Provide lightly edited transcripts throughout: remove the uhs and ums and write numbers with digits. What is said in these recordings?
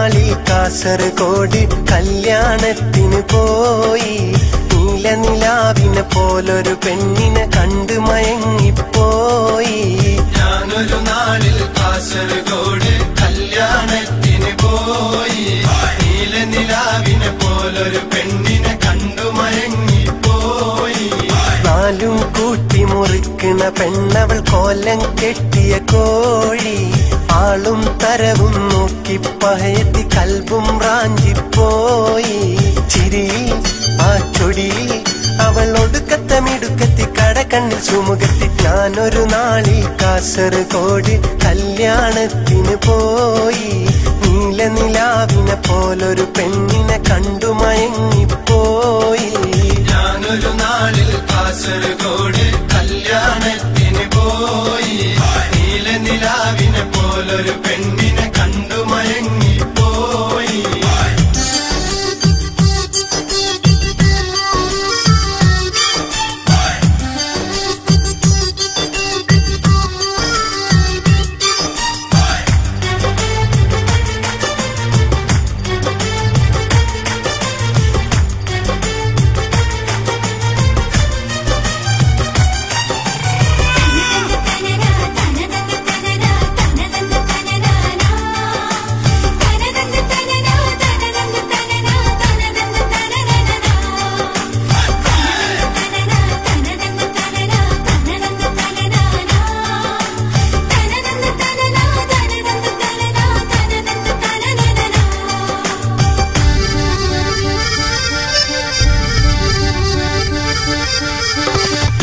നാളിൽ കാസർഗോഡ് കല്യാണത്തിന് പോയി. നീലനിലാവിനെ പോലൊരു പെണ്ണിനെ കണ്ടു മയങ്ങിപ്പോയി. ഞാനൊരു നാളിൽ കാസർഗോഡ് കല്യാണത്തിന് പോയി. നീലനിലാവിനെ പോലൊരു പെണ്ണിനെ കണ്ടു മയങ്ങിപ്പോയി. നാലും കൂട്ടി മുറിക്കണ പെണ്ണവൾ കോലം കെട്ടിയ കോഴി. ആളും തരവും നോക്കി പഹയത്തി കൽബും റാഞ്ചിപ്പോയി. ചിരിയിൽ ആ ചൊടിയിൽ അവൾ ഒടുക്കത്തമിടുക്കത്തി കടകണ്ണിൽ സുമുഖത്തി. ഞാനൊരു നാളിൽ കാസർഗോഡ് കല്യാണത്തിന് പോയി. നീലനിലാവിനെ പോലൊരു പെണ്ണിനെ കണ്ടു മയങ്ങിപ്പോയി. ഞാനൊരു നാളിൽ കാസർഗോഡ് കല്യാണത്തിന് പോയി. നീലനിലാവിനെ പോലൊരു പെണ്ണിനെ കണ്ടു മയങ്ങിപ്പോയി.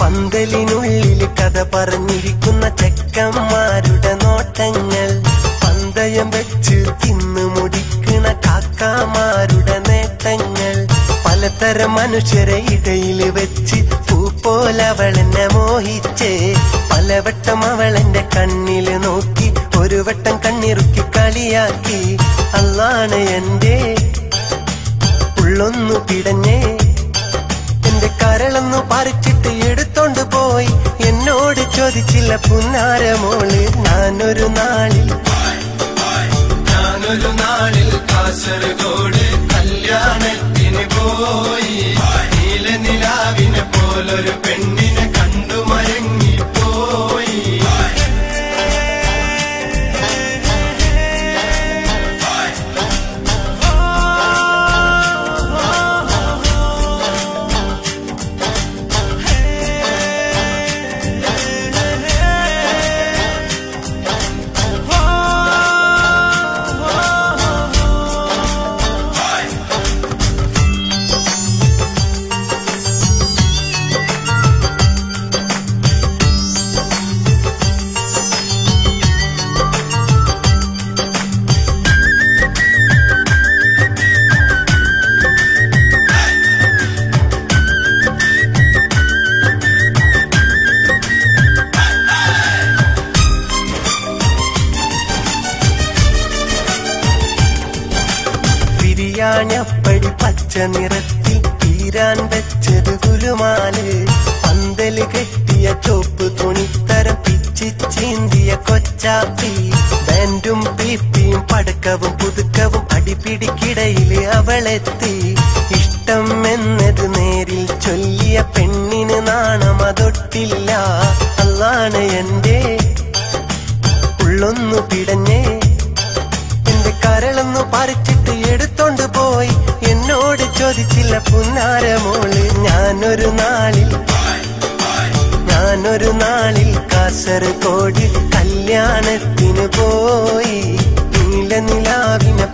പന്തലിനുള്ളിൽ കഥ പറഞ്ഞിരിക്കുന്ന ചെക്കന്മാരുടെ നോട്ടങ്ങൾ. പന്തയം വെച്ച് തിന്നു മുടിക്കണ കാക്കാമാരുടെ നേട്ടങ്ങൾ. പലതരം മനുഷ്യരെ ഇടയിൽ വെച്ച് പൂ പോലവളെന്നെ മോഹിച്ചേ. പലവട്ടം അവളെന്റെ കണ്ണില് നോക്കി ഒരു വട്ടം കണ്ണിറുക്കി കളിയാക്കി. അല്ലാണ് എന്റെ ഉള്ളൊന്നു പിടഞ്ഞേ. എന്റെ കരളൊന്നു പറിച്ചിട്ട് എടുത്തോണ്ട് പോയി. എന്നോട് ചോദിച്ചില്ല പുന്നാരമോള്. ഞാനൊരു നാളിൽ കാസർഗോഡ് കല്യാണത്തിന് പോയി. നീലനിലാവിനെ പോലൊരു പെണ്ണിനെ കണ്ടു മയങ്ങിപ്പോയി. ാഞ്ഞപ്പടി പച്ച നിറത്തിൽ തീരാൻ വെച്ചത് കുലുമാല്. പന്തല് കെട്ടിയ ചോപ്പ് തുണിത്തരം പിച്ചി ചീന്തിയ കൊച്ചാപ്പി. ബാൻഡും പീപ്പിയും പടക്കവും പുതുക്കവും അടിപിടിക്കിടയില് അവളെത്തി. ഇഷ്ടം എന്നത് നേരിൽ ചൊല്ലിയ പെണ്ണിന് നാണം അതൊട്ടില്ല. അല്ലാണ് എന്റെ ഉള്ളൊന്നു പിടഞ്ഞേ. എന്റെ കരളൊന്നു പറിച്ചിട്ട് എടുത്തോണ്ട് പോയി. എന്നോട് ചോദിച്ചില്ല പുന്നാരമോള്. ഞാനൊരു നാളിൽ കാസർഗോഡ് കല്യാണത്തിന് പോയി. നീലനിലാവിനെ